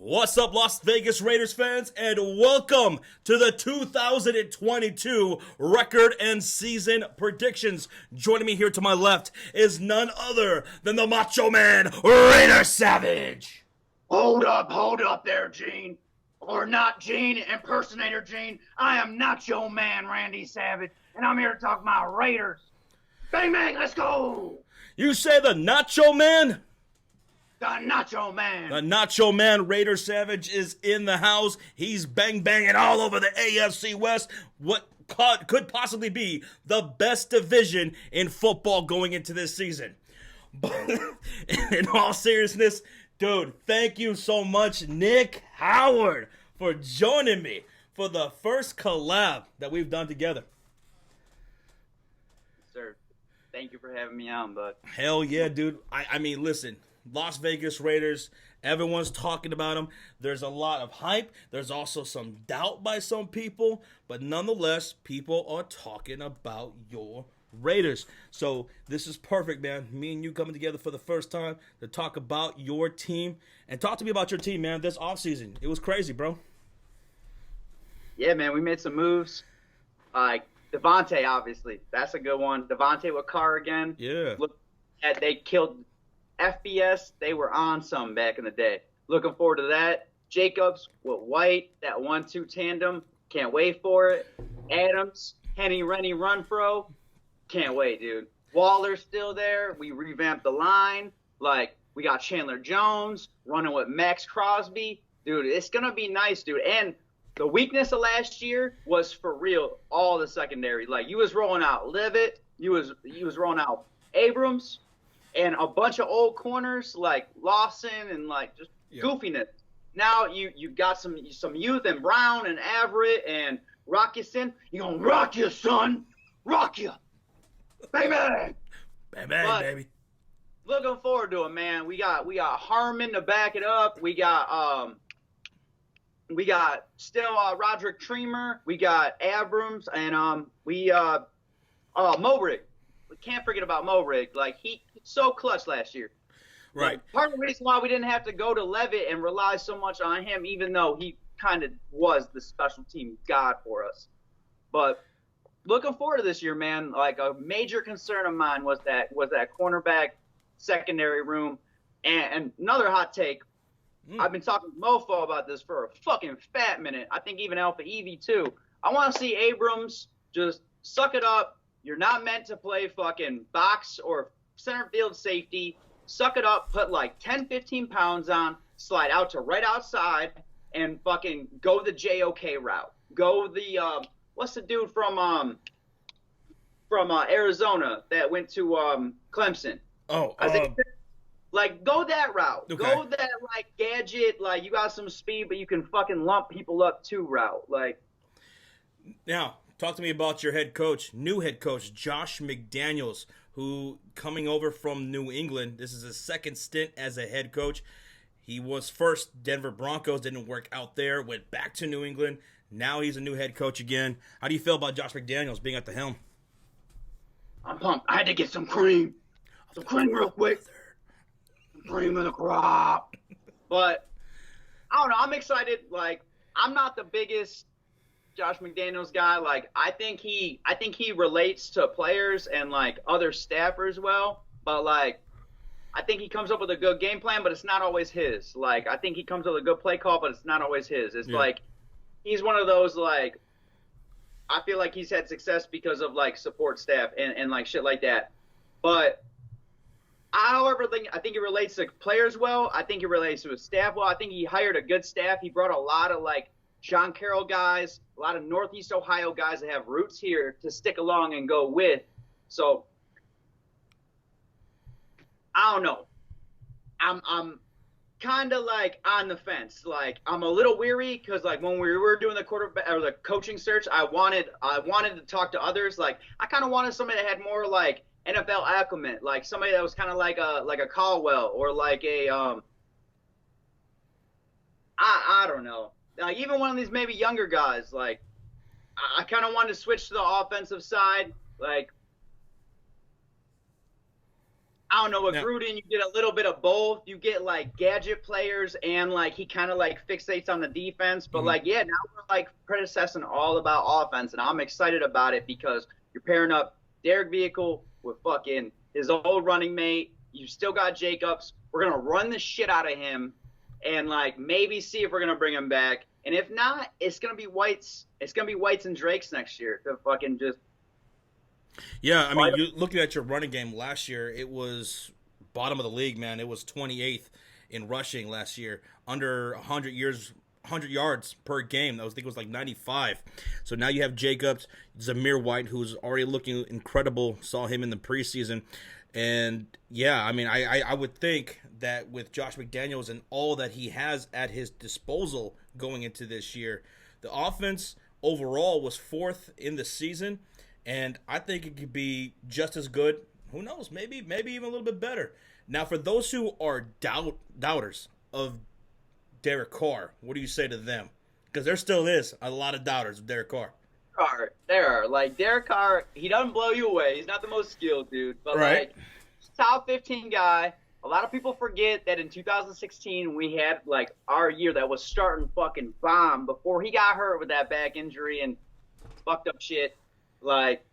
What's up, Las Vegas Raiders fans, and welcome to the 2022 record and season predictions. Joining me here to my left is none other than the Macho Man, Raider Savage. Hold up there, Gene. Or not Gene, impersonator Gene. I am Nacho Man, Randy Savage, and I'm here to talk my Raiders. Bang, bang, let's go. You say the Nacho Man? The Nacho Man. The Nacho Man, Raider Savage, is in the house. He's banging all over the AFC West. What could possibly be the best division in football going into this season. But in all seriousness, dude, thank you so much, Nick Howard, for joining me for the first collab that we've done together. Sir, thank you for having me on, bud. Hell yeah, dude. I mean, listen. Las Vegas Raiders, everyone's talking about them. There's a lot of hype. There's also some doubt by some people. But nonetheless, people are talking about your Raiders. So this is perfect, man. Me and you coming together for the first time to talk about your team. And talk to me about your team, man, this offseason. It was crazy, bro. Yeah, man, we made some moves. Like Devante, obviously. That's a good one. Devante with Carr again. Yeah. Look at they killed FBS, they were on some back in the day. Looking forward to that. Jacobs with White, that 1-2 tandem. Can't wait for it. Adams, Henny, Rennie, Renfro. Can't wait, dude. Waller's still there. We revamped the line. Like, we got Chandler Jones running with Max Crosby. Dude, it's going to be nice, dude. And the weakness of last year was for real, all the secondary. Like, you was rolling out Levitt. You was rolling out Abrams. And a bunch of old corners like Lawson and like just goofiness. Now you got some youth and Brown and Everett and Rockison. You gonna rock you, son, rock you, baby, Baby. Looking forward to it, man. We got Harmon to back it up. We got still Roderick Treamer. We got Abrams and Mobrig. We can't forget about Mobrig. Like he so clutch last year. Right. Like, part of the reason why we didn't have to go to Levitt and rely so much on him, even though he kind of was the special team god for us. But looking forward to this year, man. Like a major concern of mine was that cornerback secondary room. And another hot take. I've been talking to Mofo about this for a fucking fat minute. I think even Alpha Evie too. I want to see Abrams just suck it up. You're not meant to play fucking box or center field safety. Suck it up, put like 10, 15 pounds on, slide out to right outside, and fucking go the JOK route. Go the what's the dude from Arizona that went to Clemson? Like go that route. Okay. Go that like gadget, like you got some speed, but you can fucking lump people up too route. Like now. Talk to me about your new head coach, Josh McDaniels, who coming over from New England. This is his second stint as a head coach. He was first Denver Broncos, didn't work out there, went back to New England. Now he's a new head coach again. How do you feel about Josh McDaniels being at the helm? I'm pumped. I had to get some cream. Some cream real quick. Some cream in the crop. But I don't know. I'm excited. Like I'm not the biggest Josh McDaniels guy. Like I think he relates to players and like other staffers well, but like I think he comes up with a good game plan, but it's not always his. Like I think he comes up with a good play call, but it's not always his. It's like he's one of those like I feel like he's had success because of like support staff and like shit like that. But I think he relates to players well. I think he relates to his staff well. I think he hired a good staff. He brought a lot of like John Carroll guys, a lot of Northeast Ohio guys that have roots here to stick along and go with. So I don't know. I'm kind of like on the fence. Like I'm a little weary because like when we were doing the quarterback or the coaching search, I wanted to talk to others. Like I kind of wanted somebody that had more like NFL acumen, like somebody that was kind of like a Caldwell or like a I don't know. Like even one of these maybe younger guys, like I kind of wanted to switch to the offensive side. Like I don't know, with Yeah. Gruden, you get a little bit of both. You get, like, gadget players, and, like, he kind of, like, fixates on the defense. But, like, yeah, now we're, like, predecessing all about offense, and I'm excited about it because you're pairing up Derek Vehicle with fucking his old running mate. You still got Jacobs. We're going to run the shit out of him and, like, maybe see if we're going to bring him back. And if not, it's going to be Whites. It's going to be Whites and Drakes next year to fucking just. Yeah, I mean, you looking at your running game last year, it was bottom of the league, man. It was 28th in rushing last year, under 100 yards per game. I think it was like 95. So now you have Jacobs, Zamir White, who's already looking incredible. Saw him in the preseason. And, yeah, I mean, I would think that with Josh McDaniels and all that he has at his disposal going into this year, the offense overall was 4th in the season. And I think it could be just as good. Who knows? Maybe even a little bit better. Now, for those who are doubters of Derek Carr, what do you say to them? Because there still is a lot of doubters of Derek Carr. There are. Like, Derek Carr, he doesn't blow you away. He's not the most skilled dude. But, Right. like, top 15 guy. A lot of people forget that in 2016 we had, like, our year that was starting fucking bomb before he got hurt with that back injury and fucked up shit. Like,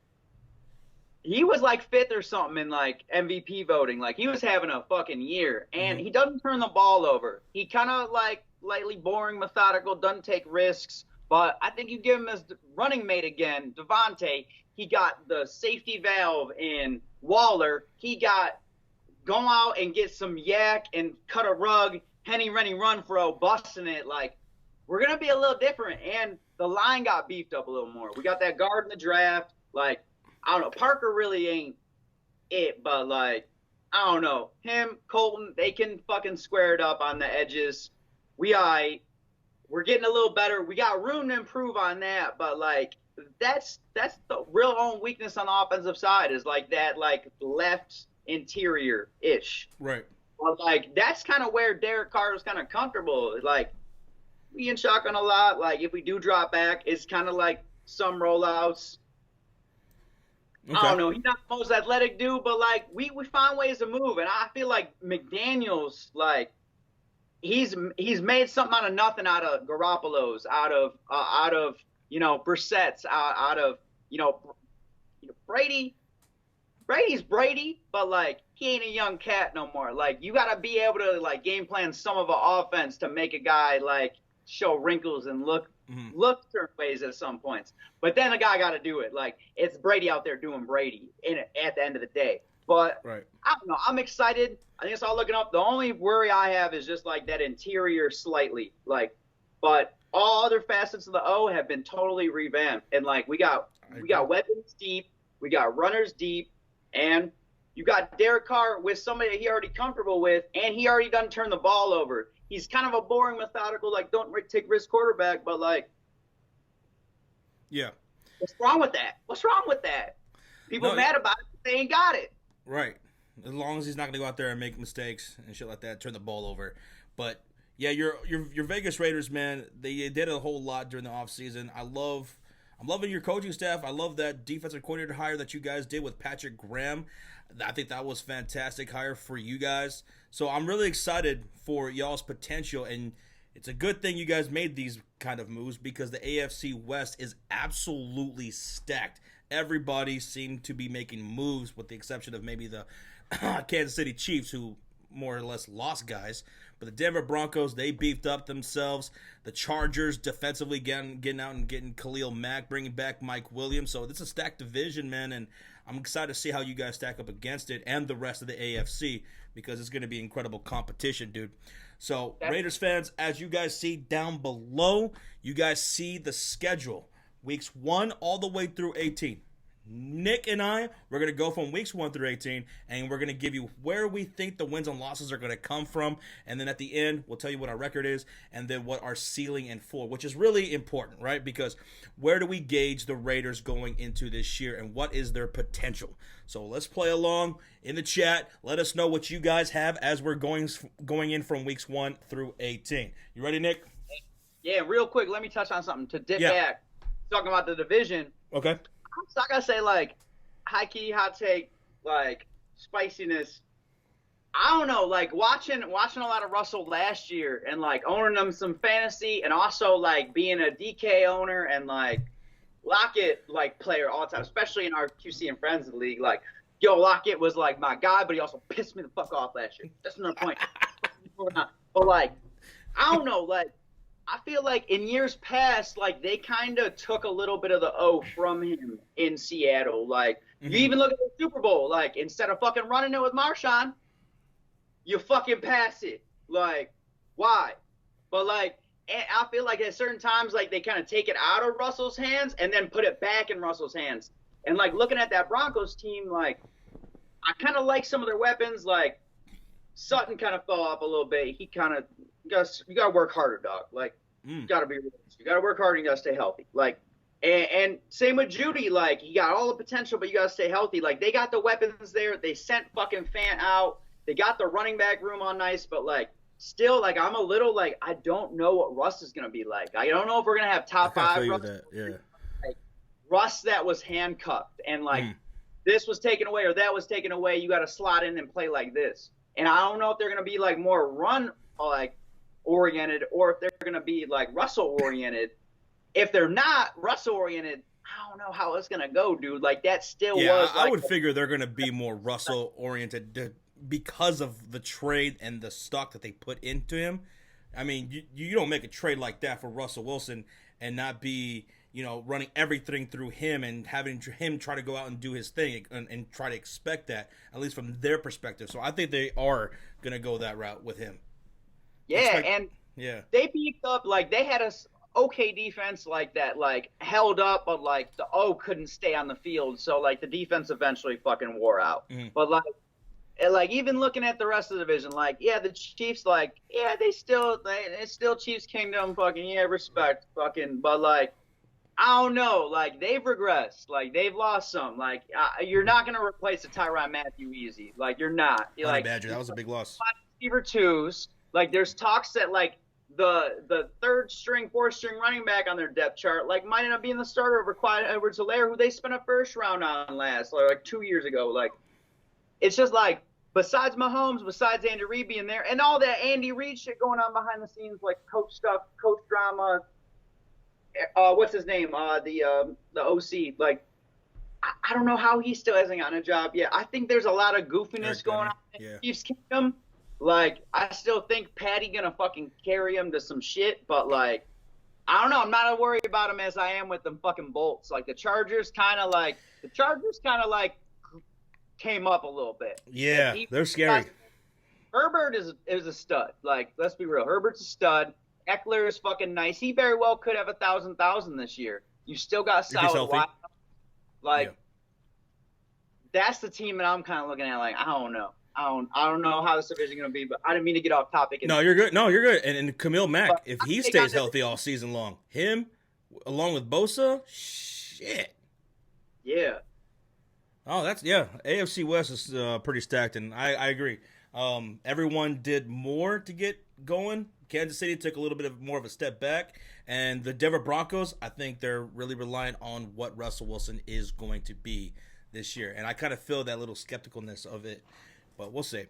he was like 5th or something in like MVP voting. Like, he was having a fucking year, and he doesn't turn the ball over. He kind of like lightly boring, methodical, doesn't take risks. But I think you give him his running mate again, Devante. He got the safety valve in Waller. He got go out and get some yak and cut a rug, Henny Renny run throw, busting it. Like, we're gonna be a little different, and the line got beefed up a little more. We got that guard in the draft. Like, I don't know. Parker really ain't it, but, like, I don't know. Him, Colton, they can fucking square it up on the edges. We're getting a little better. We got room to improve on that, but, like, that's the real own weakness on the offensive side is, like, that, like, left interior-ish. Right. But, like, that's kind of where Derek Carr is kind of comfortable. Like, we in shotgun a lot. Like, if we do drop back, it's kind of like some rollouts. Okay. I don't know. He's not the most athletic dude, but, like, we find ways to move. And I feel like McDaniels, like, he's made something out of nothing, out of Garoppolo's, out of you know, Brissett's, out of, you know, Brady. Brady's Brady, but, like, he ain't a young cat no more. Like, you got to be able to, like, game plan some of an offense to make a guy, like, show wrinkles and look certain ways at some points. But then the guy got to do it. Like, it's Brady out there doing Brady at the end of the day. But Right. I don't know. I'm excited. I think it's all looking up. The only worry I have is just, like, that interior slightly. Like, but all other facets of the O have been totally revamped. And, like, we got weapons deep. We got runners deep. And you got Derek Carr with somebody that he already comfortable with, and he already done turn the ball over. He's kind of a boring, methodical, like, don't take risk quarterback, but, like, Yeah. what's wrong with that? What's wrong with that? People mad about it, but they ain't got it. Right. As long as he's not going to go out there and make mistakes and shit like that, turn the ball over. But, yeah, your Vegas Raiders, man, they did a whole lot during the offseason. I'm loving your coaching staff. I love that defensive coordinator hire that you guys did with Patrick Graham. I think that was fantastic hire for you guys. So I'm really excited for y'all's potential, and it's a good thing you guys made these kind of moves because the AFC West is absolutely stacked. Everybody seemed to be making moves with the exception of maybe the Kansas City Chiefs, who more or less lost guys. But the Denver Broncos, they beefed up themselves. The Chargers defensively getting out and getting Khalil Mack, bringing back Mike Williams. So this is a stacked division, man, and I'm excited to see how you guys stack up against it and the rest of the AFC because it's going to be incredible competition, dude. So, Raiders fans, as you guys see down below, you guys see the schedule. Weeks 1 all the way through 18. Nick and I, we're going to go from weeks 1 through 18, and we're going to give you where we think the wins and losses are going to come from. And then at the end, we'll tell you what our record is and then what our ceiling and floor, which is really important, right? Because where do we gauge the Raiders going into this year and what is their potential? So let's play along in the chat. Let us know what you guys have as we're going in from weeks 1 through 18. You ready, Nick? Yeah, real quick, let me touch on something to dip back. Talking about the division. Okay. I'm not going to say, like, high-key, hot take, like, spiciness. I don't know, like watching a lot of Russell last year and like owning them some fantasy and also like being a DK owner and like Lockett like player all the time, especially in our QC and Friends League. Like, yo, Lockett was like my guy, but he also pissed me the fuck off last year. That's another point. But like, I don't know, like I feel like in years past, like they kind of took a little bit of the O from him in Seattle. Like you even look at the Super Bowl, like instead of fucking running it with Marshawn, you fucking pass it. Like, why? But, like, I feel like at certain times, like, they kind of take it out of Russell's hands and then put it back in Russell's hands. And, like, looking at that Broncos team, like, I kind of like some of their weapons. Like, Sutton kind of fell off a little bit. He kind of – you got to work harder, dog. Like, you got to be realistic. You got to work hard and you got to stay healthy. Like, and same with Judy. Like, you got all the potential, but you got to stay healthy. Like, they got the weapons there. They sent fucking Fant out. They got the running back room on nice, but, like, still, like, I'm a little, like, I don't know what Russ is going to be like. I don't know if we're going to have top five Russ. Like, Russ that was handcuffed and, like, this was taken away or that was taken away. You got to slot in and play like this. And I don't know if they're going to be, like, more run, like, oriented or if they're going to be, like, Russell-oriented. If they're not Russell-oriented, I don't know how it's going to go, dude. Like, that still was, like, I would figure they're going to be more Russell-oriented because of the trade and the stock that they put into him. I mean, you don't make a trade like that for Russell Wilson and not be, running everything through him and having him try to go out and do his thing and try to expect that, at least from their perspective. So I think they are going to go that route with him. Yeah, they beefed up, like, they had a okay defense like that, like, held up, but, like, the O couldn't stay on the field. So, like, the defense eventually fucking wore out. But, like, even looking at the rest of the division, like, yeah, the Chiefs, like, yeah, it's still Chiefs Kingdom, fucking, yeah, respect, fucking, but, like, I don't know, like, they've regressed, like, they've lost some, like, you're not going to replace a Tyrann Mathieu easy, like, you're not. You're like, Badger, that was a big loss. Receiver twos, like, there's talks that, like, the third string, fourth string running back on their depth chart, like, might end up being the starter over Clyde Edwards-Helaire, who they spent a first round on last, like 2 years ago, like, it's just like, besides Mahomes, besides Andy Reid being there, and all that Andy Reid shit going on behind the scenes, like coach stuff, coach drama, what's his name? The OC. Like, I don't know how he still hasn't gotten a job yet. I think there's a lot of goofiness going on in Chiefs Kingdom. Like, I still think Patty gonna fucking carry him to some shit, but like, I don't know. I'm not as worried about him as I am with them fucking Bolts. Like, the Chargers kind of like came up a little bit. Yeah, they're scary. Herbert is a stud. Like, let's be real. Herbert's a stud. Eckler is fucking nice. He very well could have 1,000 this year. You still got solid wide. Like, that's the team that I'm kind of looking at. Like, I don't know. I don't know how this division is going to be, but I didn't mean to get off topic. No, you're good. No, you're good. And Khalil Mack, if he stays healthy all season long, him along with Bosa, shit. Yeah. Oh, AFC West is pretty stacked, and I agree. Everyone did more to get going. Kansas City took a little bit more of a step back, and the Denver Broncos, I think they're really reliant on what Russell Wilson is going to be this year, and I kind of feel that little skepticalness of it, but we'll see.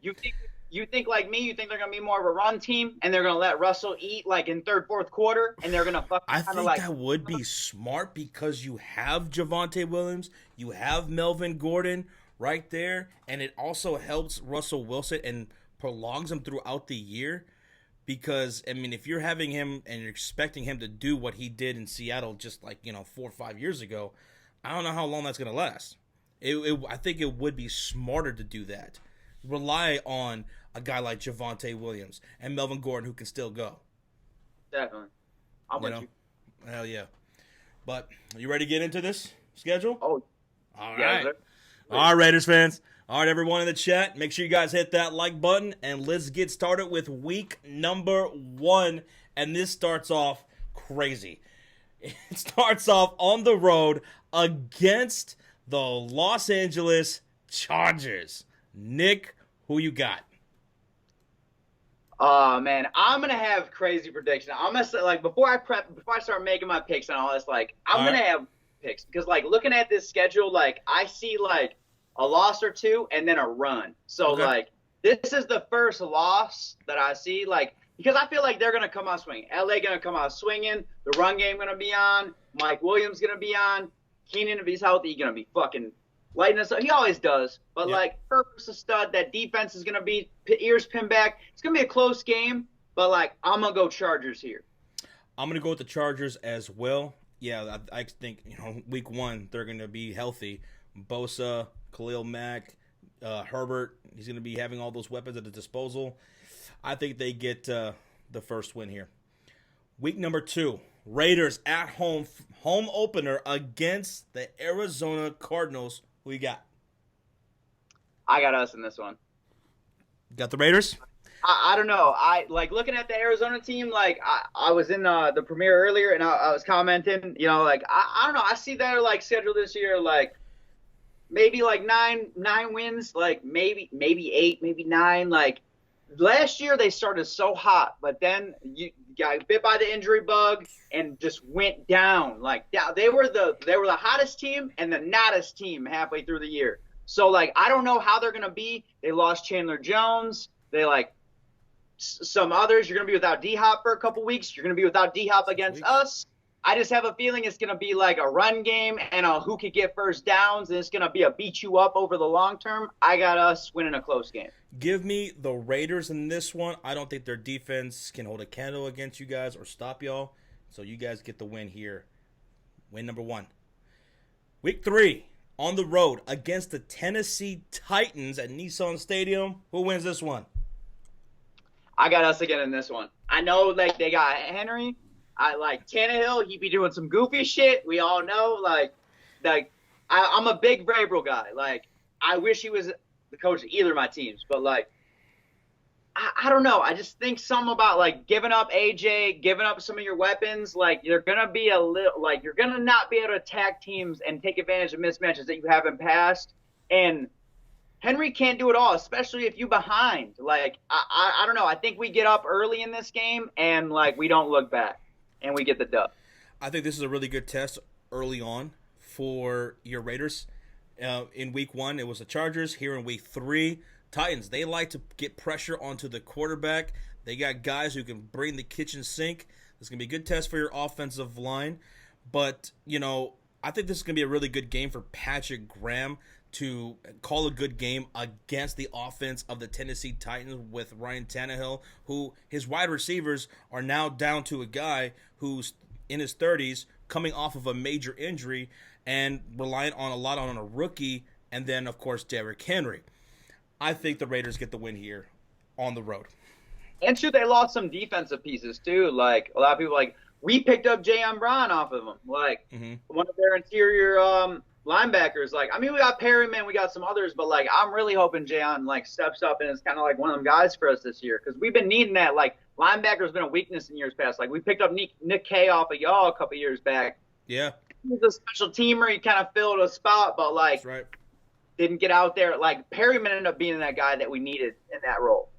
You think like me? You think they're going to be more of a run team, and they're going to let Russell eat like in third, fourth quarter, and they're going to fucking I think that would be smart because you have Javonte Williams, you have Melvin Gordon right there, and it also helps Russell Wilson and prolongs him throughout the year because, I mean, if you're having him and you're expecting him to do what he did in Seattle just like, 4 or 5 years ago, I don't know how long that's going to last. I think it would be smarter to do that. Rely on a guy like Javonte Williams and Melvin Gordon who can still go. Definitely. I'm with you. Hell yeah. But are you ready to get into this schedule? Oh, all right. Yeah, all right, Raiders fans. All right, everyone in the chat, make sure you guys hit that like button, and let's get started with week number 1. And this starts off crazy. It starts off on the road against the Los Angeles Chargers. Nick, who you got? Oh, man, I'm going to have crazy prediction. I'm going to say, like, before I start making my picks and all this, like, I'm going to have picks. Because, like, looking at this schedule, like, I see, like, a loss or two and then a run. So, like, this is the first loss that I see, like, because I feel like they're going to come out swinging. LA going to come out swinging. The run game going to be on. Mike Williams going to be on. Keenan, if he's healthy, going to be fucking lighting us up. He always does. But, like, Herbert's a stud. That defense is going to be ears pinned back. It's going to be a close game. But, like, I'm going to go Chargers here. I'm going to go with the Chargers as well. Yeah, I think, week 1, they're going to be healthy. Bosa, Khalil Mack, Herbert, he's going to be having all those weapons at his disposal. I think they get the first win here. Week number 2, Raiders at home opener against the Arizona Cardinals. Who you got? I got us in this one. Got the Raiders? I don't know. I like looking at the Arizona team. Like I was in the premiere earlier, and I was commenting. Like I don't know. I see their like schedule this year, like maybe like nine wins, like maybe 8, maybe 9. Like last year they started so hot, but then you got bit by the injury bug and just went down. Like they were the hottest team and the nottest team halfway through the year. So like I don't know how they're gonna be. They lost Chandler Jones. They like. Some others, you're going to be without D-Hop for a couple weeks. You're going to be without D-Hop against us. I just have a feeling it's going to be like a run game and a who could get first downs, and it's going to be a beat you up over the long term. I got us winning a close game. Give me the Raiders in this one. I don't think their defense can hold a candle against you guys or stop y'all. So you guys get the win here. Win number 1. Week 3, on the road against the Tennessee Titans at Nissan Stadium. Who wins this one? I got us again in this one. I know, like, they got Henry. I like Tannehill. He be doing some goofy shit. We all know. Like I'm a big Vrabel guy. Like, I wish he was the coach of either of my teams. But, like, I don't know. I just think something about, like, giving up AJ, giving up some of your weapons. Like, you're going to be a little – like, you're going to not be able to attack teams and take advantage of mismatches that you haven't passed. And – Henry can't do it all, especially if you behind. Like, I don't know. I think we get up early in this game, and, like, we don't look back, and we get the dub. I think this is a really good test early on for your Raiders. In week 1, it was the Chargers. Here in week 3, Titans. They like to get pressure onto the quarterback. They got guys who can bring the kitchen sink. This is going to be a good test for your offensive line. But, I think this is going to be a really good game for Patrick Graham to call a good game against the offense of the Tennessee Titans with Ryan Tannehill, who his wide receivers are now down to a guy who's in his 30s, coming off of a major injury and relying on a rookie, and then, of course, Derrick Henry. I think the Raiders get the win here on the road. And they lost some defensive pieces, too. Like, a lot of people, like, we picked up Jayon Brown off of them. Like, one of their interior linebackers. Like, I mean, we got Perryman, we got some others, but, like, I'm really hoping Jayon, like, steps up and is kind of like one of them guys for us this year, because we've been needing that. Like, linebacker's been a weakness in years past. Like, we picked up Nick Kay off of y'all a couple years back. Yeah. He was a special teamer. He kind of filled a spot, but, like, right. Didn't get out there. Like, Perryman ended up being that guy that we needed in that role.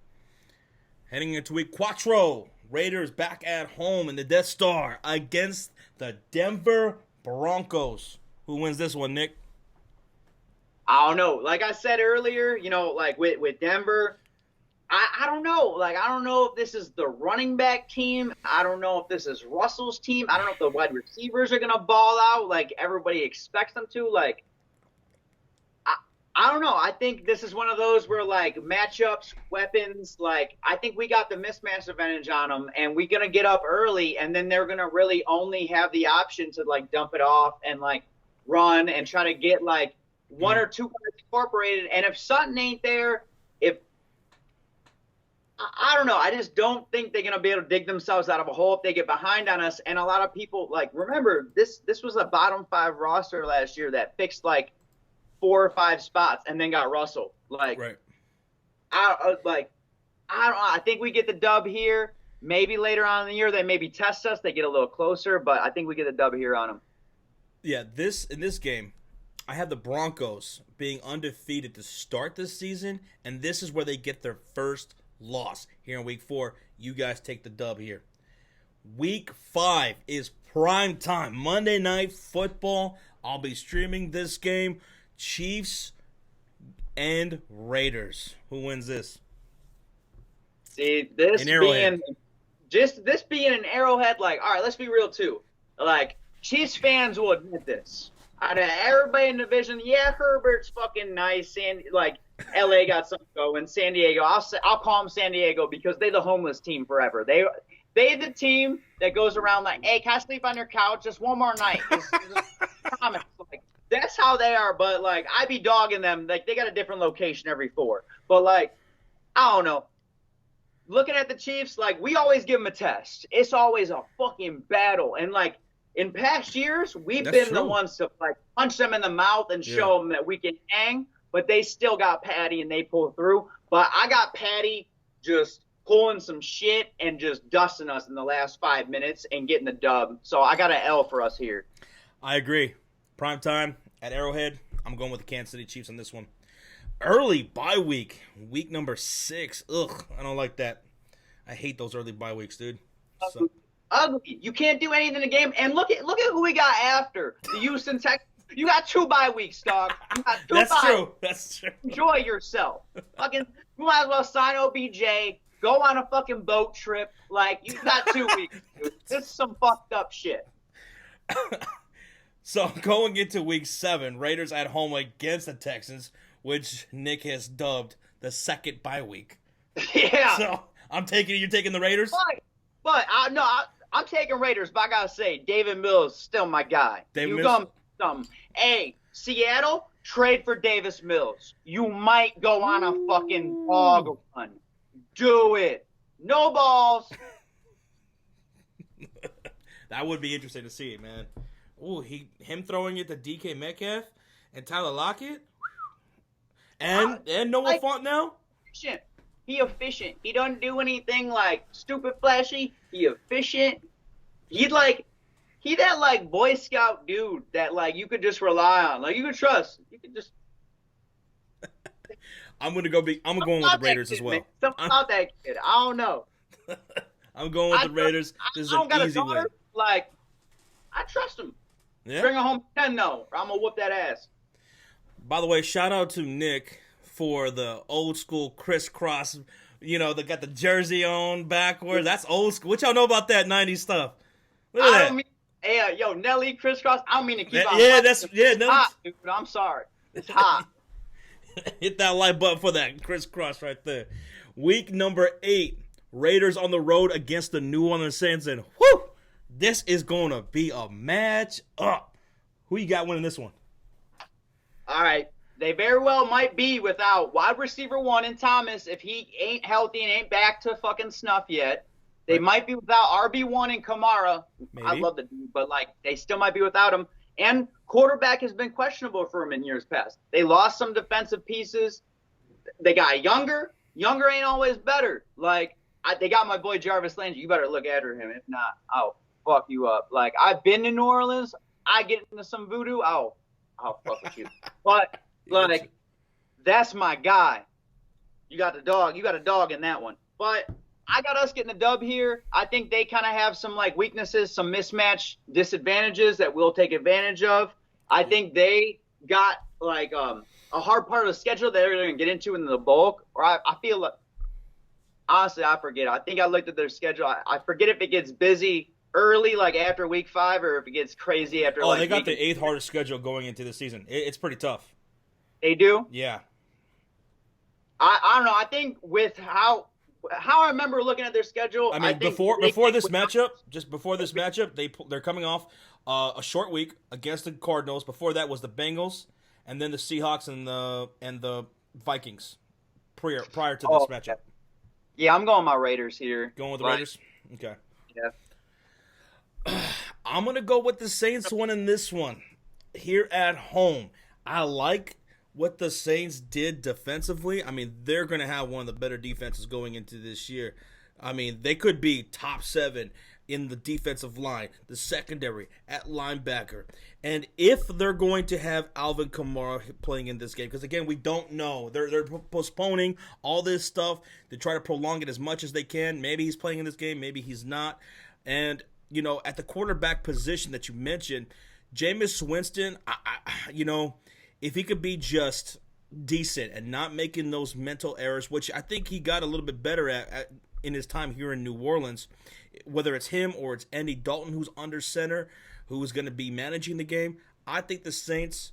Heading into week 4, Raiders back at home in the Death Star against the Denver Broncos. Who wins this one, Nick? I don't know. Like I said earlier, like with Denver, I don't know. Like, I don't know if this is the running back team. I don't know if this is Russell's team. I don't know if the wide receivers are going to ball out like everybody expects them to. Like, I don't know. I think this is one of those where, like, matchups, weapons, like, I think we got the mismatch advantage on them, and we're going to get up early, and then they're going to really only have the option to, like, dump it off and, like, run and try to get, like, one or two guys incorporated. And if Sutton ain't there, I don't know. I just don't think they're going to be able to dig themselves out of a hole if they get behind on us. And a lot of people, like, remember, this was a bottom 5 roster last year that fixed, like, 4 or 5 spots and then got Russell. Like, right. I think we get the dub here. Maybe later on in the year they maybe test us. They get a little closer, but I think we get the dub here on them. Yeah, in this game, I have the Broncos being undefeated to start this season, and this is where they get their first loss here in week 4. You guys take the dub here. Week 5 is prime time, Monday Night Football. I'll be streaming this game. Chiefs and Raiders. Who wins this? See, this In Arrowhead. being an Arrowhead, like, all right, let's be real too. Like, Chiefs fans will admit this. Out of everybody in the division, yeah, Herbert's fucking nice, and like LA got something going. San Diego, I'll call them San Diego because they're the homeless team forever. They the team that goes around like, hey, can I sleep on your couch just one more night? Promise. Like, that's how they are. But like, I be dogging them. Like, they got a different location every 4. But like, I don't know. Looking at the Chiefs, like, we always give them a test. It's always a fucking battle. And, like, in past years, we've been the ones to, like, punch them in the mouth and show them that we can hang. But they still got Patty, and they pull through. But I got Patty just pulling some shit and just dusting us in the last 5 minutes and getting the dub. So I got an L for us here. I agree. Prime time at Arrowhead. I'm going with the Kansas City Chiefs on this one. Early bye week, week number 6. Ugh, I don't like that. I hate those early bye weeks, dude. So. Ugly. You can't do anything in the game. And look at who we got after the Houston Texans. You got 2 bye weeks, dog. You got 2 That's bye. true. That's true. Enjoy yourself. Fucking, you might as well sign OBJ. Go on a fucking boat trip. Like, you got 2 weeks, dude. This is some fucked up shit. So going into week 7, Raiders at home against the Texans, which Nick has dubbed the second bye week. Yeah. So you're taking the Raiders? I'm taking Raiders, but I gotta say, David Mills is still my guy. Hey, Seattle, trade for Davis Mills. You might go on a fucking dog run. Do it. No balls. That would be interesting to see, man. Ooh, him throwing it to DK Metcalf and Tyler Lockett and Noah Font now. He efficient. He doesn't do anything like stupid flashy. He efficient. He that like Boy Scout dude that like you could just rely on. Like you could trust. You could just. I'm going with the Raiders as well. Something about that kid. I don't know. I'm going with the Raiders. This is an easy win. Like, I trust him. Yeah. Bring it home 10 though, or I'm gonna whoop that ass. By the way, shout out to Nick for the old school crisscross. You know, they got the jersey on backwards. That's old school. What y'all know about that 90s stuff? Look at that. Nelly crisscross. I don't mean to keep on. Nelly. Hot, dude, I'm sorry. It's hot. Hit that like button for that crisscross right there. Week number 8, Raiders on the road against the New Orleans Saints, and whoo, this is gonna be a match up. Who you got winning this one? All right, they very well might be without wide receiver 1 in Thomas if he ain't healthy and ain't back to fucking snuff yet. They might be without RB1 and Kamara. Maybe. I love the dude, but like they still might be without him. And quarterback has been questionable for him in years past. They lost some defensive pieces. They got younger. Younger ain't always better. Like, they got my boy Jarvis Landry. You better look after him. If not, I'll fuck you up. Like, I've been to New Orleans. I get into some voodoo. I'll fuck with you. But, like, that's my guy. You got the dog. You got a dog in that one. But I got us getting the dub here. I think they kind of have some like weaknesses, some mismatch disadvantages that we'll take advantage of. I think they got like a hard part of the schedule that they're going to get into in the bulk. Or I feel like, honestly, I forget. I think I looked at their schedule. I forget if it gets busy early, like after week 5, or if it gets crazy after. They got the 8th hardest schedule going into the season. It's pretty tough. They do? Yeah. I don't know. I think with how I remember looking at their schedule. I mean, before this matchup, they're coming off a short week against the Cardinals. Before that was the Bengals, and then the Seahawks and the Vikings prior to this matchup. Yeah, I'm going my Raiders here. Going with the Raiders? Okay. Yeah. I'm gonna go with the Saints winning this one here at home. I like what the Saints did defensively. I mean, they're going to have one of the better defenses going into this year. I mean, they could be top 7 in the defensive line, the secondary, at linebacker. And if they're going to have Alvin Kamara playing in this game, because, again, we don't know. They're postponing all this stuff to try to prolong it as much as they can. Maybe he's playing in this game. Maybe he's not. And, you know, at the quarterback position that you mentioned, Jameis Winston, if he could be just decent and not making those mental errors, which I think he got a little bit better at in his time here in New Orleans, whether it's him or it's Andy Dalton who's under center, who's going to be managing the game, I think the Saints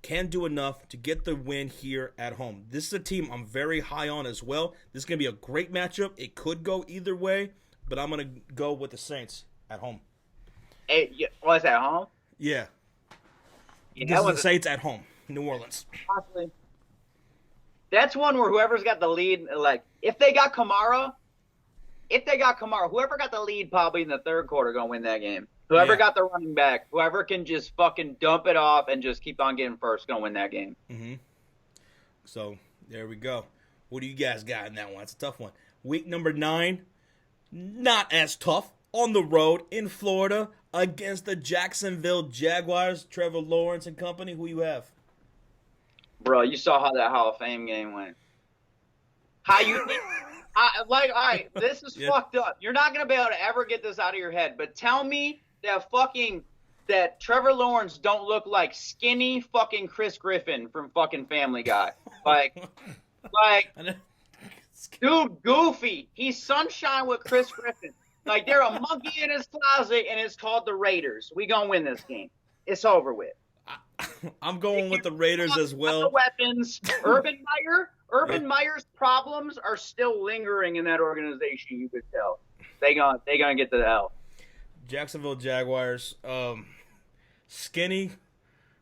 can do enough to get the win here at home. This is a team I'm very high on as well. This is going to be a great matchup. It could go either way, but I'm going to go with the Saints at home. Hey, was at home? Yeah. Yeah, This is the Saints at home, New Orleans. Possibly. That's one where whoever's got the lead, like, if they got Kamara, whoever got the lead probably in the third quarter going to win that game. Whoever got the running back, whoever can just fucking dump it off and just keep on getting first, going to win that game. Mm-hmm. So, there we go. What do you guys got in that one? It's a tough one. Week number 9, not as tough. On the road in Florida against the Jacksonville Jaguars. Trevor Lawrence and company. Who you have? Bro, you saw how that Hall of Fame game went. How you think? All right, this is fucked up. You're not going to be able to ever get this out of your head, but tell me that Trevor Lawrence don't look like skinny fucking Chris Griffin from fucking Family Guy. Like, dude, goofy. He's sunshine with Chris Griffin. Like, they're a monkey in his closet, and it's called the Raiders. We gonna win this game. It's over with. I'm going with the Raiders as well. The weapons. Urban Meyer's problems are still lingering in that organization. You could tell. They gonna get to the hell. Jacksonville Jaguars. Skinny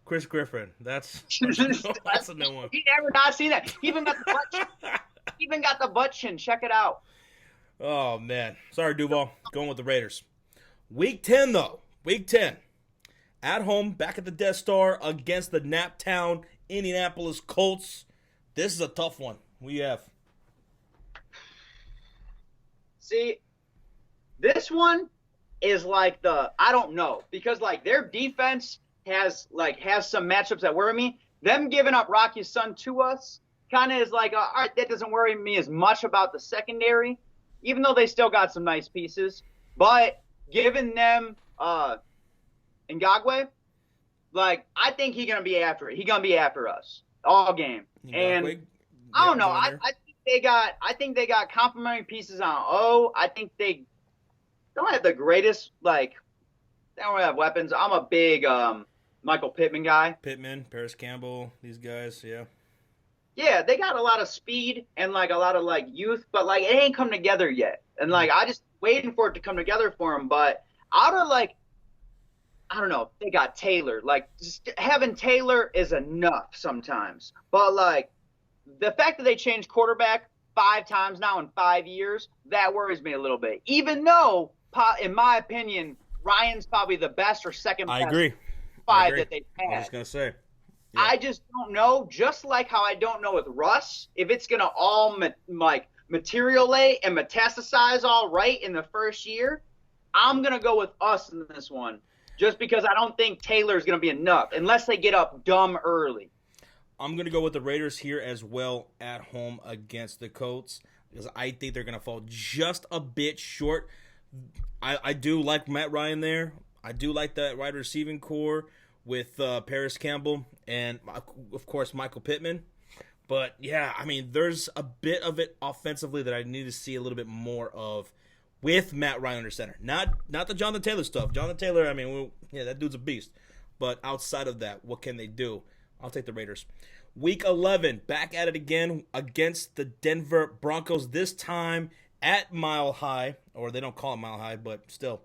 Chris Griffin. That's a new one. He never not seen that. He even got the butt chin. Even got the butt chin. Check it out. Oh, man. Sorry, Duval. Going with the Raiders. Week 10, though. Week 10. At home, back at the Death Star against the Naptown Indianapolis Colts. This is a tough one. Who you have? See, this one is like I don't know. Because, like, their defense has some matchups that worry me. Them giving up Rocky's son to us kind of is like, all right, that doesn't worry me as much about the secondary. Even though they still got some nice pieces, but giving them Ngakwe, like, I think he's gonna be after it. He's gonna be after us all game. And I don't know. I think they got complementary pieces on O. I think they don't have the greatest, like, they don't have weapons. I'm a big Michael Pittman guy. Pittman, Paris Campbell, these guys, yeah. Yeah, they got a lot of speed and, like, a lot of, like, youth, but, like, it ain't come together yet. And, like, I just waiting for it to come together for them. But out of, like, I don't know, they got Taylor. Like, just having Taylor is enough sometimes. But, like, the fact that they changed quarterback 5 times now in 5 years, that worries me a little bit. Even though, in my opinion, Ryan's probably the best or second best. I agree. That they've had. I was going to say. Yeah. I just don't know, just like how I don't know with Russ, if it's going to all materialize and metastasize all right in the first year. I'm going to go with us in this one, just because I don't think Taylor's going to be enough, unless they get up dumb early. I'm going to go with the Raiders here as well at home against the Colts, because I think they're going to fall just a bit short. I do like Matt Ryan there. I do like that wide receiving core with Paris Campbell and, of course, Michael Pittman. But, yeah, I mean, there's a bit of it offensively that I need to see a little bit more of with Matt Ryan under center. Not the Jonathan Taylor stuff. Jonathan Taylor, I mean, that dude's a beast. But outside of that, what can they do? I'll take the Raiders. Week 11, back at it again against the Denver Broncos, this time at Mile High. Or they don't call it Mile High, but still.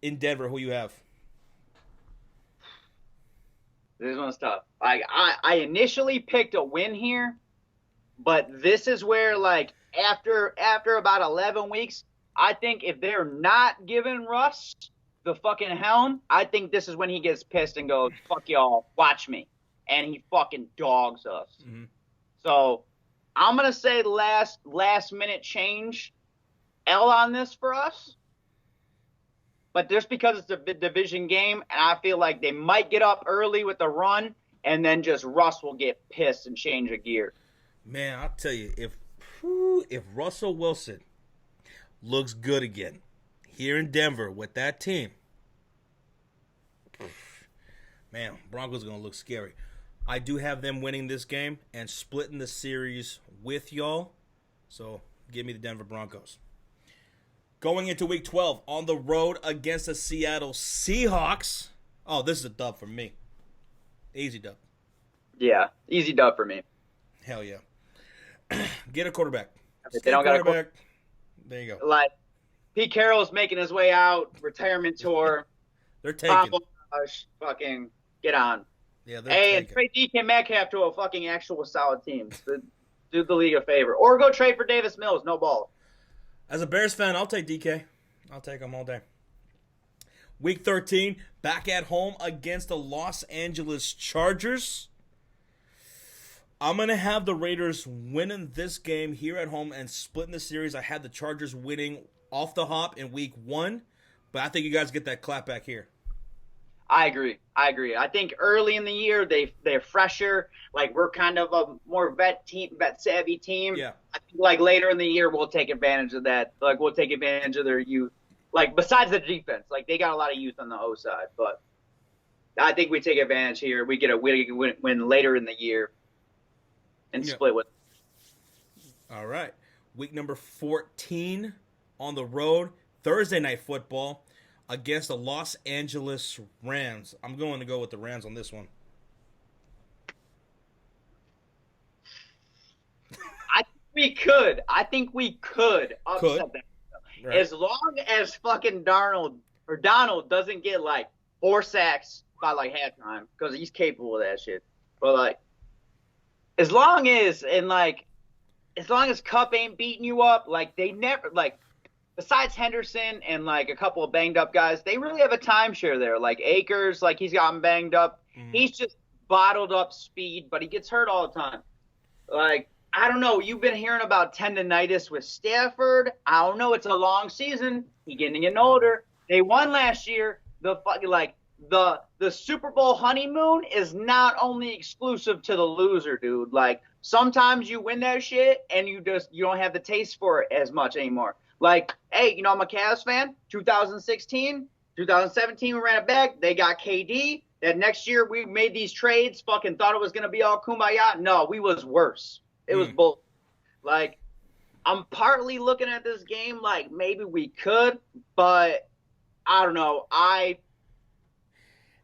In Denver, who you have? This one's tough. Like, I initially picked a win here, but this is where, like, after about 11 weeks, I think if they're not giving Russ the fucking helm, I think this is when he gets pissed and goes, fuck y'all, watch me. And he fucking dogs us. Mm-hmm. So I'm going to say last minute change L on this for us. But just because it's a division game, and I feel like they might get up early with the run, and then just Russ will get pissed and change a gear. Man, I'll tell you, if Russell Wilson looks good again here in Denver with that team, man, Broncos going to look scary. I do have them winning this game and splitting the series with y'all. So give me the Denver Broncos. Going into week 12 on the road against the Seattle Seahawks. Oh, this is a dub for me. Easy dub. Yeah, easy dub for me. Hell yeah. Get a quarterback. They don't got a quarterback. There you go. Like, Pete Carroll's making his way out, retirement tour. They're taking. Fucking get on. Yeah, they're taking. And trade DK Metcalf to a fucking actual solid team. Do the league a favor. Or go trade for Davis Mills. No ball. As a Bears fan, I'll take DK. I'll take him all day. Week 13, back at home against the Los Angeles Chargers. I'm going to have the Raiders winning this game here at home and splitting the series. I had the Chargers winning off the hop in week 1, but I think you guys get that clap back here. I agree. I think early in the year they're fresher. Like, we're kind of a more vet savvy team. Yeah. I think like later in the year we'll take advantage of that. Like, we'll take advantage of their youth. Like, besides the defense, like they got a lot of youth on the O side, but I think we take advantage here. We get a win later in the year and split with. All right. Week number 14 on the road, Thursday night football against the Los Angeles Rams. I'm going to go with the Rams on this one. I think we could upset them. Right. As long as fucking Donald doesn't get like 4 sacks by like halftime, because he's capable of that shit. But like, as long as Kupp ain't beating you up, like they never like. Besides Henderson and, like, a couple of banged-up guys, they really have a timeshare there. Like, Akers, like, he's gotten banged up. He's just bottled-up speed, but he gets hurt all the time. Like, I don't know. You've been hearing about tendonitis with Stafford. I don't know. It's a long season. He's getting older. They won last year. The Super Bowl honeymoon is not only exclusive to the loser, dude. Like, sometimes you win that shit, and you don't have the taste for it as much anymore. Like, hey, I'm a Cavs fan. 2016, 2017, we ran it back. They got KD. That next year we made these trades. Fucking thought it was going to be all kumbaya. No, we was worse. It was bull. Like, I'm partly looking at this game like maybe we could, but I don't know. I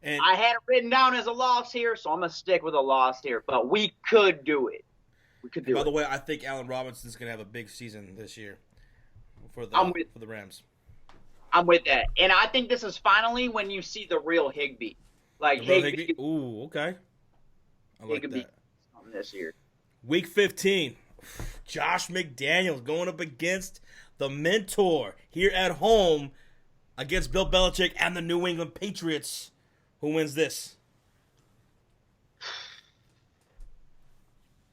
had it written down as a loss here, so I'm going to stick with a loss here. But we could do it. We could do it. By the way, I think Allen Robinson's going to have a big season this year. For the Rams. I'm with that. And I think this is finally when you see the real Higbee. Like, Higbee. Ooh, okay. I like that. This year. Week 15. Josh McDaniels going up against the mentor here at home against Bill Belichick and the New England Patriots. Who wins this?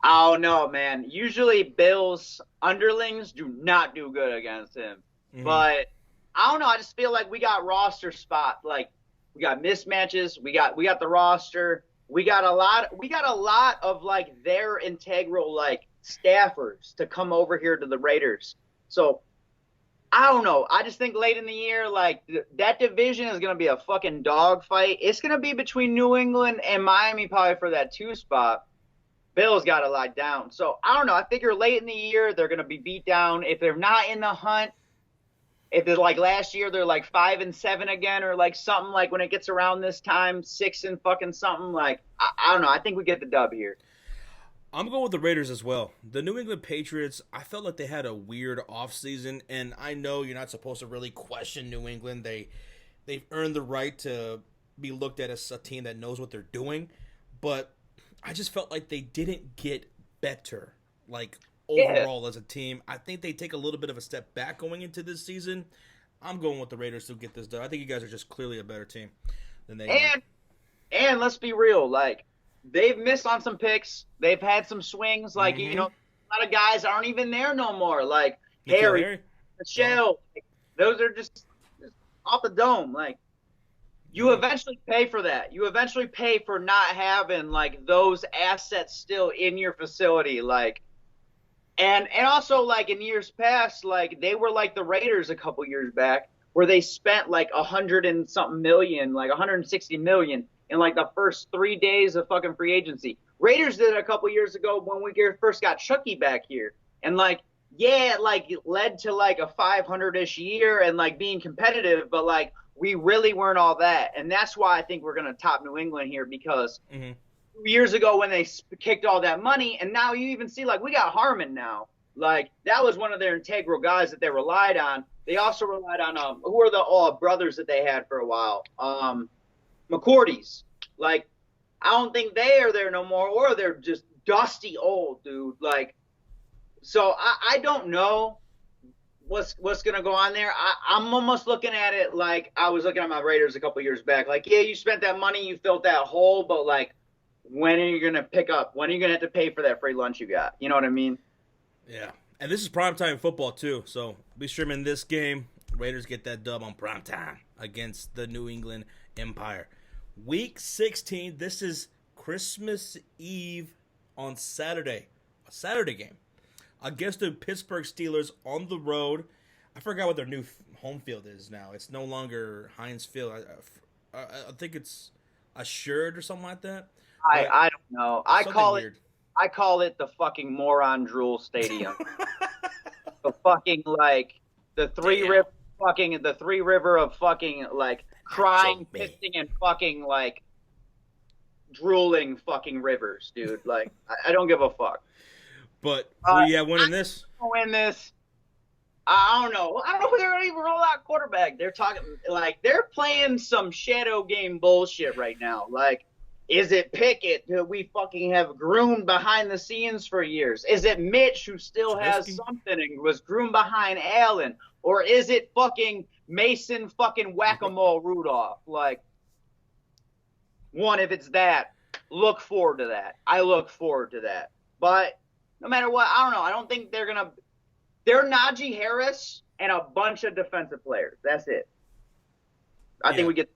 Oh, no, man. Usually Bill's underlings do not do good against him. Mm-hmm. But I don't know. I just feel like we got roster spot. Like, we got mismatches. We got the roster. We got a lot of like their integral like staffers to come over here to the Raiders. So I don't know. I just think late in the year, like that division is going to be a fucking dogfight. It's going to be between New England and Miami probably for that 2 spot. Bill's got to lie down. So I don't know. I figure late in the year they're going to be beat down. If they're not in the hunt, if they're like last year, they're like 5-7 again, or like something like when it gets around this time, 6 and fucking something. Like I don't know. I think we get the dub here. I'm going with the Raiders as well. The New England Patriots, I felt like they had a weird offseason, and I know you're not supposed to really question New England. They've earned the right to be looked at as a team that knows what they're doing, but I just felt like they didn't get better, like overall as a team. I think they take a little bit of a step back going into this season. I'm going with the Raiders to get this done. I think you guys are just clearly a better team than they are. And let's be real, like they've missed on some picks. They've had some swings. Like a lot of guys aren't even there no more. Like Harry, Michelle, those are just off the dome. Like you eventually pay for that. You eventually pay for not having like those assets still in your facility. Like. And also, like, in years past, like, they were like the Raiders a couple years back where they spent, like, 100 and something million, like 160 million in, like, the first 3 days of fucking free agency. Raiders did it a couple years ago when we first got Chucky back here. And, like, yeah, like it led to like a 500-ish year and like being competitive, but like we really weren't all that. And that's why I think we're going to top New England here because 2 years ago when they kicked all that money, and now you even see like we got Harmon now. Like that was one of their integral guys that they relied on. They also relied on who are the brothers that they had for a while? McCourty's. Like I don't think they are there no more, or they're just dusty old, dude. Like so I don't know what's gonna go on there. I'm almost looking at it like I was looking at my Raiders a couple years back. Like, yeah, you spent that money, you filled that hole, but like, when are you gonna pick up? When are you gonna have to pay for that free lunch you got? You know what I mean? Yeah, and this is primetime football too, so be streaming this game. Raiders get that dub on primetime against the New England Empire. Week 16. This is Christmas Eve on Saturday. A Saturday game against the Pittsburgh Steelers on the road. I forgot what their new home field is now. It's no longer Heinz Field. I think it's Assured or something like that. I don't know. I call it the fucking moron drool stadium. The fucking like the three river of fucking like crying, pissing, and fucking like drooling fucking rivers, dude. Like I don't give a fuck. But who you have winning this? Win this. I don't know. I don't know who they're going to even roll out quarterback. They're talking like they're playing some shadow game bullshit right now. Like, is it Pickett who we fucking have groomed behind the scenes for years? Is it Mitch who still has something and was groomed behind Allen? Or is it fucking Mason fucking whack-a-mole Rudolph? Like, one, if it's that, look forward to that. I look forward to that. But no matter what, I don't know. I don't think they're going to – they're Najee Harris and a bunch of defensive players. That's it. I think we get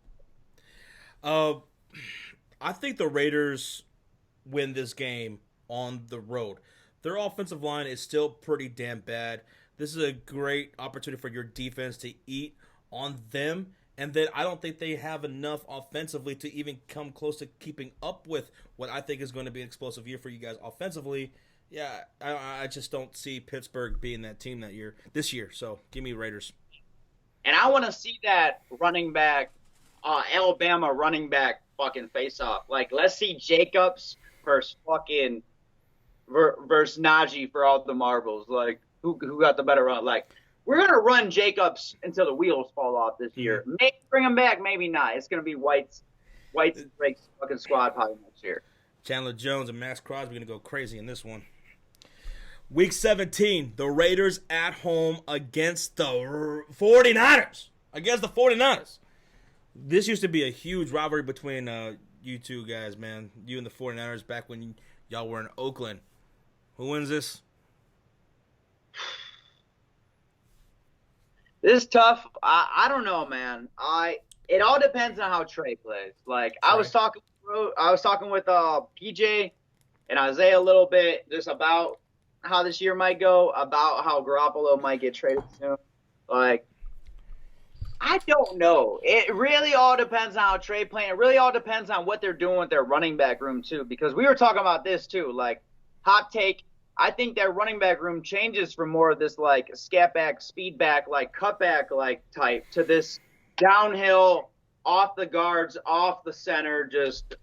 I think the Raiders win this game on the road. Their offensive line is still pretty damn bad. This is a great opportunity for your defense to eat on them. And then I don't think they have enough offensively to even come close to keeping up with what I think is going to be an explosive year for you guys offensively. Yeah, I just don't see Pittsburgh being that team this year. So give me Raiders. And I want to see that running back, Alabama running back fucking face off. Like, let's see Jacobs versus Najee for all the marbles. Like, who got the better run? Like, we're gonna run Jacobs until the wheels fall off this year. Maybe bring him back, maybe not. It's gonna be White's Drake's fucking squad probably next year. Chandler Jones and Max Crosby gonna go crazy in this one. Week 17, the Raiders at home against the 49ers. This used to be a huge rivalry between you two guys, man. You and the 49ers back when y'all were in Oakland. Who wins this? This is tough. I don't know, man. It all depends on how Trey plays. Like I was talking with PJ and Isaiah a little bit just about how this year might go, about how Garoppolo might get traded soon. Like, I don't know. It really all depends on how Trey playing. It really all depends on what they're doing with their running back room too. Because we were talking about this too. Like, hot take. I think that running back room changes from more of this like scat back, speed back, like cutback like type to this downhill, off the guards, off the center, just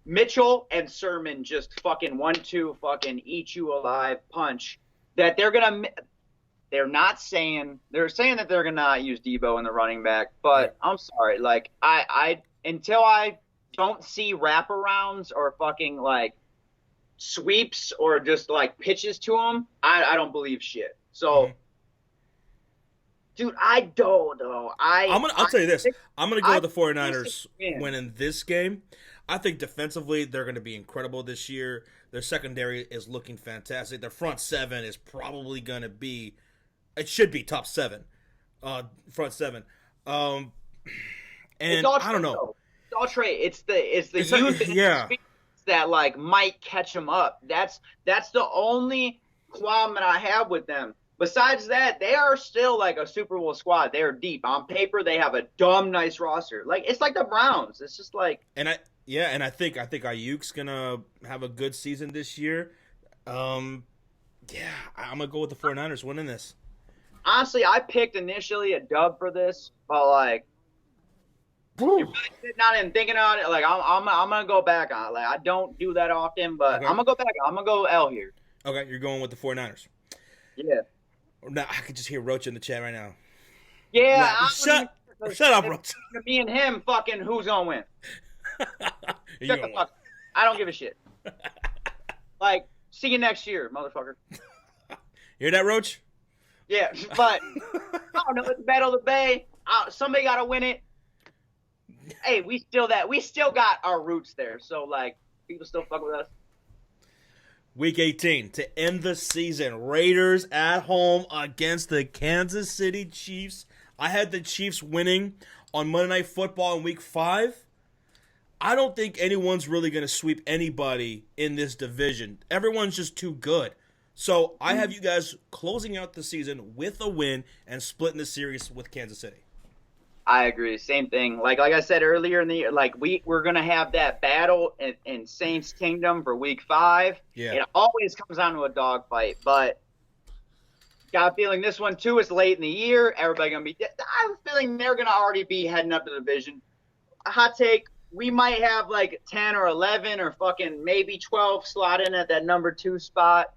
Mitchell and Sermon just fucking 1-2 fucking eat you alive punch that they're saying that they're gonna use Debo in the running back, but I'm sorry, like I until I don't see wraparounds or fucking like sweeps or just like pitches to him, I don't believe shit. So dude, I don't know. I'll tell you this. I'm going to go with the 49ers winning this game. I think defensively they're going to be incredible this year. Their secondary is looking fantastic. Their front seven is probably going to be – it should be top seven, front seven. And I don't know. It's all Trey. It's the youth that like might catch them up. That's the only qualm that I have with them. Besides that, they are still like a Super Bowl squad. They are deep. On paper, they have a dumb nice roster. Like it's like the Browns. It's just like I think Ayuk's gonna have a good season this year. Yeah, I'm going to go with the 49ers winning this. Honestly, I picked initially a dub for this, but like, you're really sitting on it and thinking on it. Like, I'm gonna go back on it. Like, I don't do that often, but Okay. I'm gonna go back. I'm gonna go L here. Okay, you're going with the 49ers. Yeah. Now, I could just hear Roach in the chat right now. Yeah. Shut up, Roach. Me and him, fucking, who's gonna win? Shut the fuck. I don't give a shit. Like, see you next year, motherfucker. Hear that, Roach? Yeah, but I don't know. It's Battle of the Bay. Somebody got to win it. Hey, we still got our roots there. So like, people still fuck with us. Week 18 to end the season. Raiders at home against the Kansas City Chiefs. I had the Chiefs winning on Monday Night Football in Week 5. I don't think anyone's really going to sweep anybody in this division. Everyone's just too good. So I have you guys closing out the season with a win and splitting the series with Kansas City. I agree. Same thing. Like I said earlier in the year, like we're gonna have that battle in Saints Kingdom for Week 5. Yeah. It always comes down to a dogfight, but got a feeling this one too is late in the year. Everybody gonna be. I have a feeling they're gonna already be heading up to the division. A hot take. We might have like 10 or 11 or fucking maybe 12 slot in at that number 2 spot.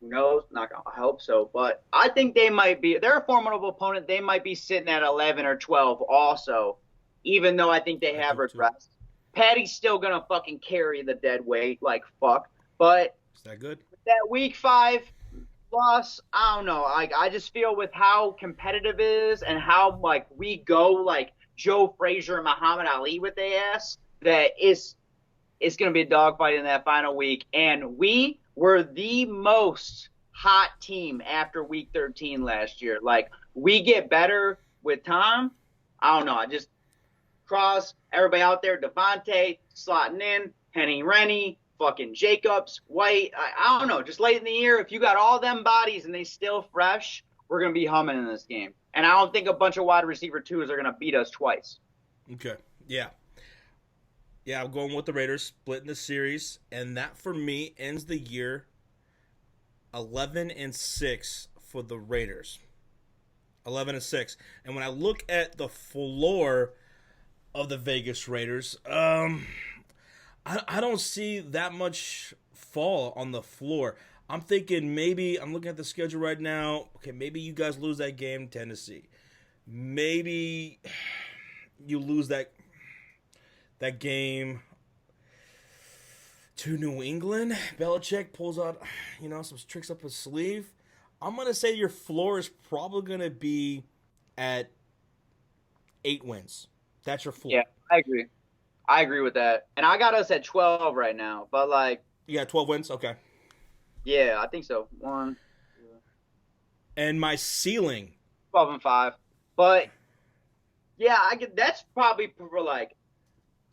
Who knows? Not gonna hope so, but I think they might be. They're a formidable opponent. They might be sitting at 11 or 12 also, even though I think they have regressed. Patty's still gonna fucking carry the dead weight like fuck. But is that good? That Week 5 loss, I don't know. I just feel with how competitive it is and how like we go like Joe Frazier and Muhammad Ali with their ass, that it's gonna be a dogfight in that final week, and we were the most hot team after Week 13 last year. Like, we get better with time. I don't know. I just cross everybody out there. Devante slotting in, Rennie, fucking Jacobs, White. I don't know. Just late in the year, if you got all them bodies and they still fresh, we're going to be humming in this game. And I don't think a bunch of wide receiver twos are going to beat us twice. Okay. Yeah. Yeah, I'm going with the Raiders, splitting the series, and that for me ends the year 11-6 for the Raiders. 11-6, and when I look at the floor of the Vegas Raiders, I don't see that much fall on the floor. I'm thinking maybe I'm looking at the schedule right now. Okay, maybe you guys lose that game, Tennessee. Maybe you lose that game to New England. Belichick pulls out, some tricks up his sleeve. I'm going to say your floor is probably going to be at 8 wins. That's your floor. Yeah, I agree. I agree with that. And I got us at 12 right now, but like... You got 12 wins? Okay. Yeah, I think so. 1, 2. And my ceiling... 12-5. But, yeah, that's probably for like...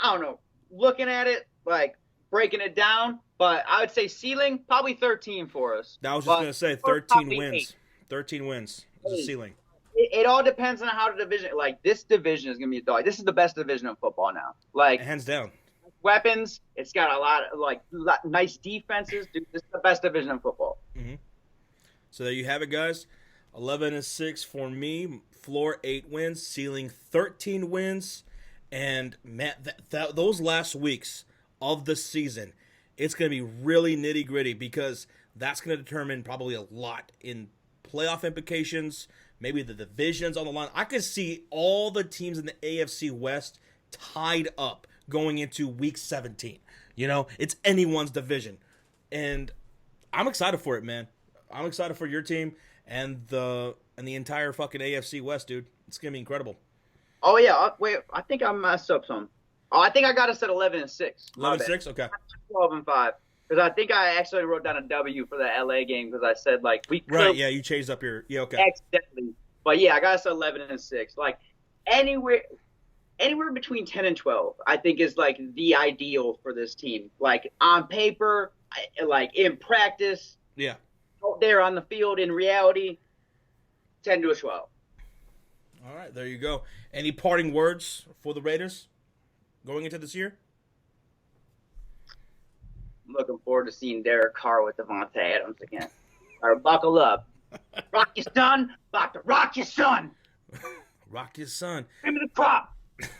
I don't know, looking at it, like, breaking it down, but I would say ceiling, probably 13 for us. I was just going to say 13 wins. 8. 13 wins is the ceiling. It all depends on how the division, like, this division is going to be a dog. This is the best division of football now. Like, hands down. Weapons, it's got a lot of, like, nice defenses. Dude, this is the best division of football. Mm-hmm. So there you have it, guys. 11-6 for me. Floor 8 wins. Ceiling 13 wins. And man, those last weeks of the season, it's going to be really nitty gritty because that's going to determine probably a lot in playoff implications, maybe the divisions on the line. I could see all the teams in the AFC West tied up going into Week 17. It's anyone's division, and I'm excited for it, man. I'm excited for your team and the entire fucking AFC West, dude. It's going to be incredible. Oh, yeah. Wait, I think I messed up some. Oh, I think I got us at 11-6. 11-6? Okay. 12-5. Because I think I actually wrote down a W for the LA game because I said, like, we could. Right, yeah, you changed up your. Yeah, okay. Accidentally. But, yeah, I got us at 11-6. Like, anywhere between 10 and 12, I think is, like, the ideal for this team. Like, on paper, like, in practice. Yeah. Out there on the field, in reality, 10 to a 12. All right, there you go. Any parting words for the Raiders going into this year? I'm looking forward to seeing Derek Carr with Devante Adams again. Or buckle up. Rock your son, about to rock your son. Rock your son. Cream of the crop.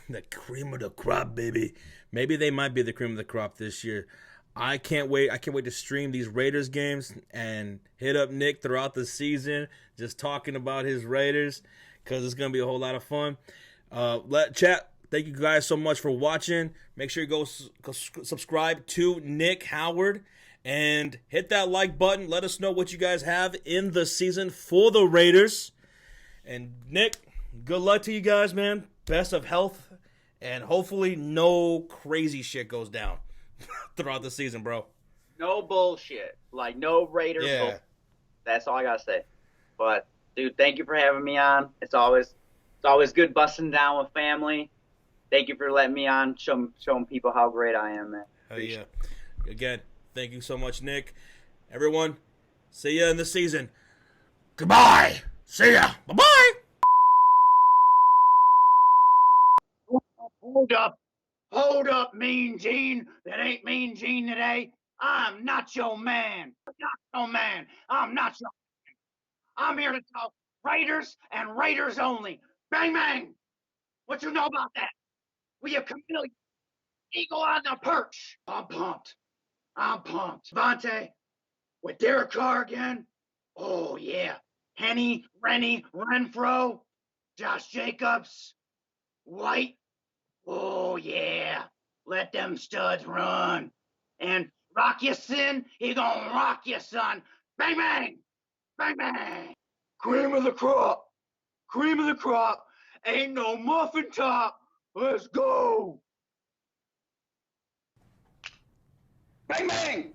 The cream of the crop, baby. Maybe they might be the cream of the crop this year. I can't wait. I can't wait to stream these Raiders games and hit up Nick throughout the season, just talking about his Raiders, because it's gonna be a whole lot of fun. Chat. Thank you guys so much for watching. Make sure you go subscribe to Nick Howard and hit that like button. Let us know what you guys have in the season for the Raiders. And Nick, good luck to you guys, man. Best of health, and hopefully no crazy shit goes down throughout the season, bro. No bullshit. Like, no Raider bullshit. That's all I got to say. But, dude, thank you for having me on. It's always good busting down with family. Thank you for letting me on, showing people how great I am, man. Oh, yeah. Again, thank you so much, Nick. Everyone, see ya in the season. Goodbye. See ya. Bye-bye. Hold up, Mean Gene. That ain't Mean Gene today. I'm not your man. I'm not your man. I'm here to talk Raiders and Raiders only. Bang, bang. What you know about that? We a chameleon. Eagle on the perch. I'm pumped. Devante, with Derek Carr again. Oh, yeah. Henny, Rennie, Renfro, Josh Jacobs, White. Oh, yeah. Let them studs run. And rock your sin, he gonna rock your son. Bang, bang. Bang, bang. Cream of the crop. Ain't no muffin top. Let's go. Bang, bang.